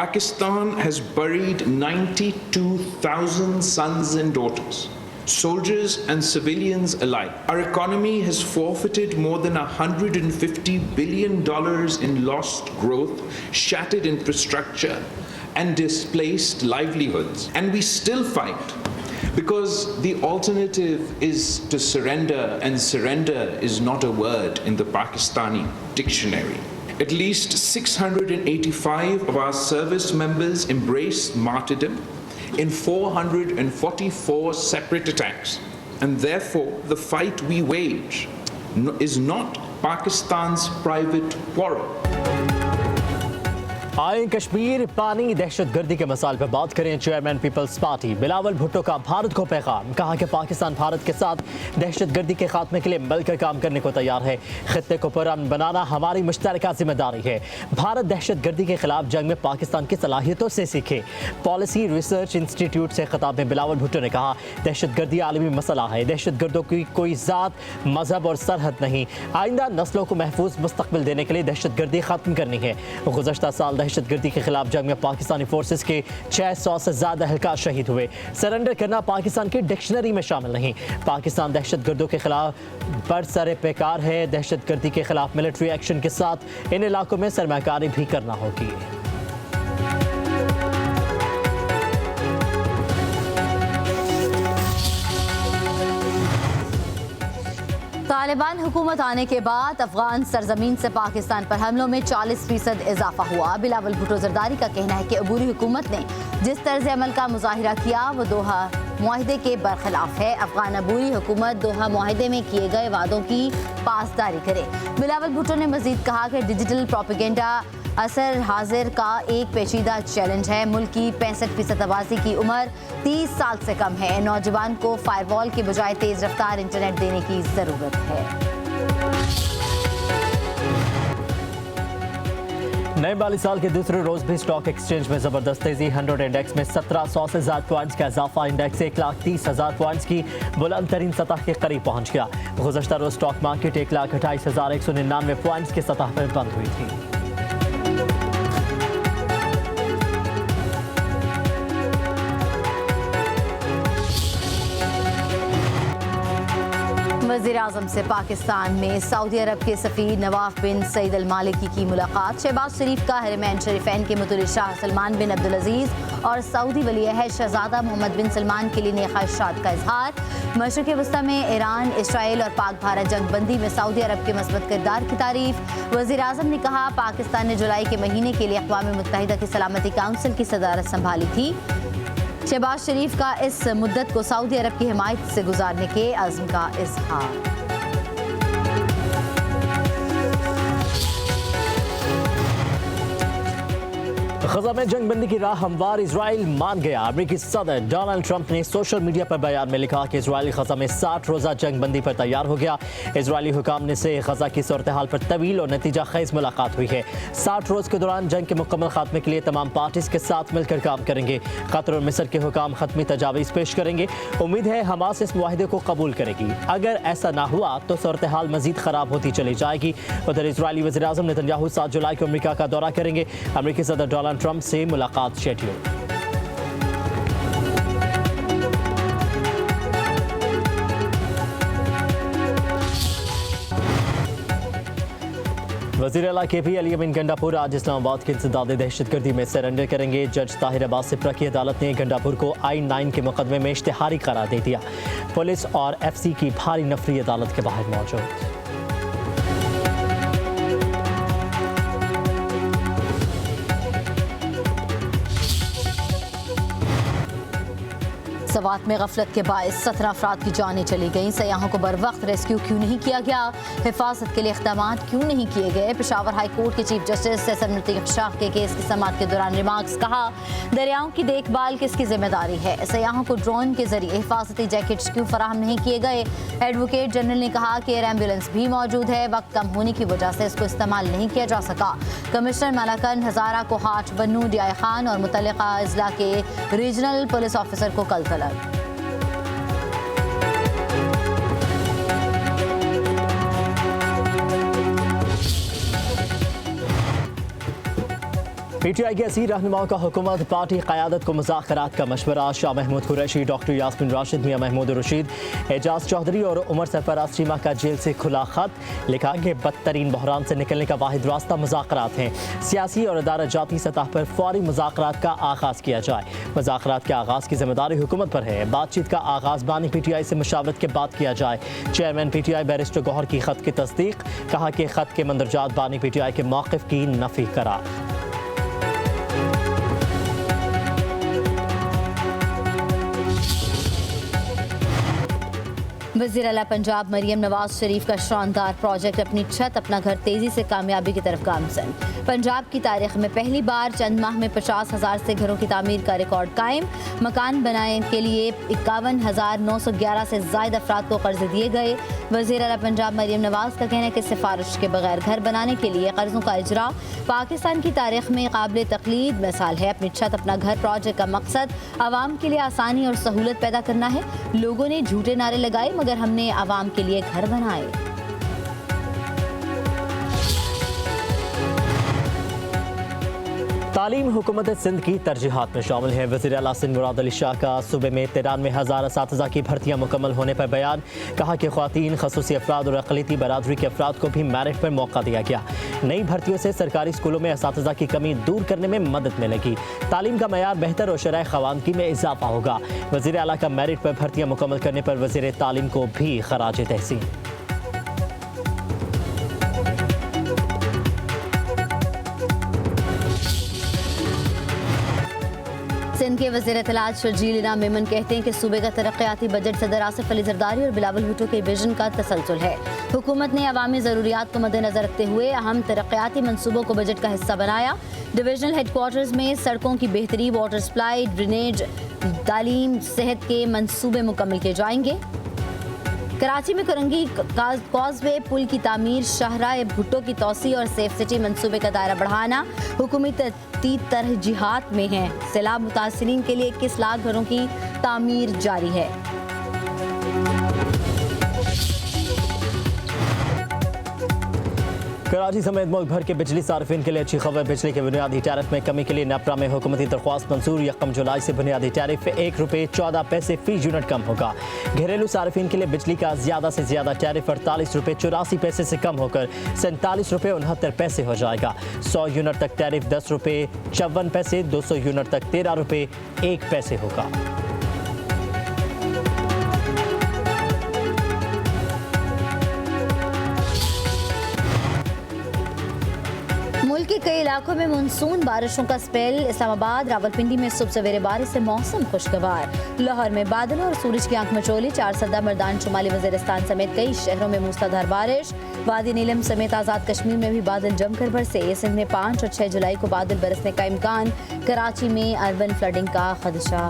Pakistan has buried 92,000 sons and daughters, soldiers and civilians alike. Our economy has forfeited more than $150 billion in lost growth, shattered infrastructure, and displaced livelihoods. And we still fight because the alternative is to surrender, and surrender is not a word in the Pakistani dictionary. At least 685 of our service members embraced martyrdom in 444 separate attacks. And therefore, the fight we wage is not Pakistan's private quarrel. आए कश्मीर पानी दहशतगर्दी के मसाइल पर बात करें। Chairman Peoples Party Bilawal Bhutto का भारत को पैगाम, कहा कि पाकिस्तान भारत के साथ दहशतगर्दी के खात्मे के लिए मिलकर काम करने को तैयार है। खित्ते को पुरअमन बनाना हमारी मुश्तरका जिम्मेदारी है। भारत दहशतगर्दी के खिलाफ जंग में पाकिस्तान की सलाहियतों से सीखे। पॉलिसी रिसर्च इंस्टीट्यूट से खिताब में बिलावल भुट्टो ने कहा, दहशतगर्दी आलमी मसला है, दहशतगर्दों की कोई ज़ात, मजहब और सरहद नहीं। आइंदा नस्लों को महफूज मुस्तकबिल देने के लिए दहशतगर्दी खत्म करनी है। गुज़श्ता साल दहशतगर्दी के खिलाफ जंग में पाकिस्तानी फोर्सेस के 600 से ज्यादा एहलकार शहीद हुए। सरेंडर करना पाकिस्तान की डिक्शनरी में शामिल नहीं। पाकिस्तान दहशतगर्दों के खिलाफ बरसरे पैकार है। दहशतगर्दी के खिलाफ मिलिट्री एक्शन के साथ इन इलाकों में सरमाकारी भी करना होगी। तालिबान हुकूमत आने के बाद अफगान सरजमीन से पाकिस्तान पर हमलों में 40% इजाफा हुआ। बिलावल भुट्टो जरदारी का कहना है कि अबूरी हुकूमत ने जिस तर्ज अमल का मुजाहिरा किया वो दोहा मुआहिदे के बरखिलाफ है। अफगान अबूरी हुकूमत दोहा मुआहिदे में किए गए वादों की पासदारी करे। बिलावल भुट्टो ने मजीद कहा कि डिजिटल प्रोपेगेंडा असर हाजिर का एक पेचीदा चैलेंज है। मुल्क की 65% आबादी की उम्र 30 साल से कम है। नौजवान को फायरवॉल के बजाय तेज रफ्तार इंटरनेट देने की जरूरत है। नए माली साल के दूसरे रोज भी स्टॉक एक्सचेंज में जबरदस्त तेजी। 100 इंडेक्स में 1700 से ज्यादा पॉइंट्स का इजाफा। इंडेक्स 1,30,000 पॉइंट्स की बुलंद तरीन सतह के करीब पहुंच गया। गुज़श्ता रोज स्टॉक मार्केट 1,28,199 पॉइंट्स की सतह पर बंद हुई थी। वज़ीर आज़म से पाकिस्तान में सऊदी अरब के सफ़ीर नवाफ बिन सईद अल मालिकी की मुलाकात। शहबाज शरीफ का हरमैन शरीफैन के मुतल्लिक़ शाह सलमान बिन अब्दुल अजीज़ और सऊदी वली अहद शहजादा मोहम्मद बिन सलमान के लिए नए ख्वाहिशात का इजहार। मशरिक़ वस्ता में ईरान, इसराइल और पाक भारत जंग बंदी में सऊदी अरब के मस्बत किरदार की तारीफ। वज़ीर आज़म ने कहा, पाकिस्तान ने जुलाई के महीने के लिए अक़वाम मुत्तहिदा की सलामती काउंसिल की सदारत संभाली थी। शहबाज शरीफ का इस मुद्दत को सऊदी अरब की हिमायत से गुजारने के अज़्म का इज़हार। ग़ज़ा में जंग बंदी की राह हमवार इजराइल मान गया। अमेरिकी सदर डोनाल्ड ट्रंप ने सोशल मीडिया पर बयान में लिखा कि इजराइल ग़ज़ा में 60 रोज़ा जंग बंदी पर तैयार हो गया। इजरायली हुकाम ने से ग़ज़ा की सूरत हाल पर तवील और नतीजा खेज़ मुलाकात हुई है। 60 रोज़ के दौरान जंग के मुकम्मल खात्मे के लिए तमाम पार्टीज के साथ मिलकर काम करेंगे। कतर और मिस्र के हुकाम खत्मी तजावीज़ पेश करेंगे। उम्मीद है हमास इस मुआहिदे को कबूल करेगी। अगर ऐसा ना हुआ तो सूरत हाल मजीद ख़राब होती चली जाएगी। उधर इजरायली वज़ीर आज़म नेतन्याहू 7 जुलाई को अमेरिका का दौरा करेंगे। अमेरिकी सदर डोनाल्ड ट्रंप से मुलाकात शेड्यूल। वज़ीर आला KP अली अमीन गंडापुर आज इस्लामाबाद के इंसदाद दहशतगर्दी में सरेंडर करेंगे। जज ताहिर अब्बास सिप्रा की अदालत ने गंडापुर को I-9 के मुकदमे में इश्तिहारी करार दे दिया। पुलिस और FC की भारी नफरी अदालत के बाहर मौजूद। सवात में गफलत के बायस 17 अफराद की जानें चली गईं। सयाहों को बर वक्त रेस्क्यू क्यों नहीं किया गया? हिफाजत के लिए इक़दाम क्यों नहीं किए गए? पेशावर हाई कोर्ट के चीफ जस्टिस सैयद मुतीक शाह के केस की समाअत के दौरान रिमार्क्स। कहा, दरियाओं की देखभाल किसकी जिम्मेदारी है? सयाहों को ड्रोन के जरिए हिफाजती जैकेट्स क्यों फराहम नहीं किए गए? एडवोकेट जनरल ने कहा कि एयर एम्बुलेंस भी मौजूद है, वक्त कम होने की वजह से इसको इस्तेमाल नहीं किया जा सका। कमिश्नर मलाकन हज़ारा को हाट बन्नू DI खान और मुतल्लिका अजला के रीजनल पुलिस ऑफिसर को कल तलब। PTI के असीर रहनुमाओं का हुकूमत पार्टी क़यादत को मुज़ाकरात का मशवरा। शाह महमूद कुरैशी, डॉक्टर यास्मीन राशिद, मियां महमूद रशीद, एजाज चौधरी और उमर सरफराज चीमा का जेल से खुला खत। लिखा कि बदतरीन बहरान से निकलने का वाहिद रास्ता मुज़ाकरात हैं। सियासी और अदालत जाती सतह पर फौरी मुज़ाकरात का आगाज़ किया जाए। मुज़ाकरात के आगाज़ की जिम्मेदारी हुकूमत पर है। बातचीत का आगाज़ बानी PTI से मुशावरत के बाद किया जाए। चेयरमैन PTI बैरिस्टर गौहर की खत की तस्दीक। कहा कि खत के मंदरजात बानी PTI के मौक़िफ़ की नफ़ी करा। वज़ीर आला पंजाब मरियम नवाज शरीफ का शानदार प्रोजेक्ट अपनी छत अपना घर तेजी से कामयाबी की तरफ गामजन। पंजाब की तारीख में पहली बार चंद माह में 50,000 से घरों की तामीर का रिकॉर्ड कायम। मकान बनाने के लिए 51,911 से ज़ायद अफराद को कर्ज दिए गए। वज़ीर आला पंजाब मरियम नवाज का कहना है कि सिफारिश के बगैर घर बनाने के लिए कर्जों का इजरा पाकिस्तान की तारीख में काबिल तकलीद मिसाल है। अपनी छत अपना घर प्रोजेक्ट का मकसद आवाम के लिए आसानी और सहूलत पैदा करना है। लोगों ने झूठे नारे लगाए मगर हमने आवाम के लिए घर बनाए। तालीम हुकूमत सिंध की तरजीहात में शामिल है। वज़ीर आला सिंध मुराद अली शाह का सूबे में 93,000 असातिज़ा की भर्तियाँ मुकम्मल होने पर बयान। कहा कि ख़वातीन, ख़ुसूसी अफराद और अक़लियती बरादरी के अफराद को भी मेरिट पर मौका दिया गया। नई भर्तियों से सरकारी स्कूलों में असातिज़ा की कमी दूर करने में मदद मिलेगी। तालीम का मयार बेहतर और शरह ख़वानगी में इजाफा होगा। वज़ीर आला का मेरिट पर भर्तियाँ मुकम्मल करने पर वज़ीर तालीम को भी ख़राज तहसीन। सिंध के वज़ीर इत्तलात शर्जील इनाम मेमन कहते हैं कि सूबे का तरक्याती बजट सदर आसिफ अली जरदारी और बिलावल भुट्टो के विजन का तसलसल है। हुकूमत ने अवामी ज़रूरियात को मद्देनज़र रखते हुए अहम तरक्याती मनसूबों को बजट का हिस्सा बनाया। डिविजनल हेडक्वार्टर्स में सड़कों की बेहतरी, वाटर सप्लाई, ड्रेनेज, तालीम, सेहत के मनसूबे मुकम्मल किए जाएंगे। कराची में करंगी कॉजवे पुल की तामीर, शाहराह भुट्टो की तोसी और सेफ सिटी मनसूबे का दायरा बढ़ाना हुकूमती तरजीहात में है। सैलाब मुतासिरीन के लिए 21 लाख घरों की तामीर जारी है। कराची समेत मुल्क भर के बिजली सार्फिन के लिए अच्छी खबर। बिजली के बुनियादी टैरिफ में कमी के लिए नेपरा में हुकूमती दरख्वास्त मंजूर। 1 जुलाई से बुनियादी टैरिफ ₹1.14 फी यूनिट कम होगा। घरेलू सार्फिन के लिए बिजली का ज़्यादा से ज़्यादा टैरिफ ₹48.84 से कम होकर ₹47.69 हो जाएगा। 100 यूनिट तक टैरिफ ₹10.54, 200 यूनिट तक ₹13.01 होगा। मुल्क के कई इलाकों में मानसून बारिशों का स्पेल। इस्लामाबाद, रावलपिंडी में सुबह सवेरे बारिश से मौसम खुशगवार। लाहौर में बादल और सूरज की आंख मचोली। 4 सदा मर्दान, शुमाली वज़ीरिस्तान समेत कई शहरों में मूसलाधार बारिश। वादी नीलम समेत आज़ाद कश्मीर में भी बादल जमकर बरसे। सिंध में 5 और 6 जुलाई को बादल बरसने का इम्कान। कराची में अर्बन फ्लडिंग का खदशा।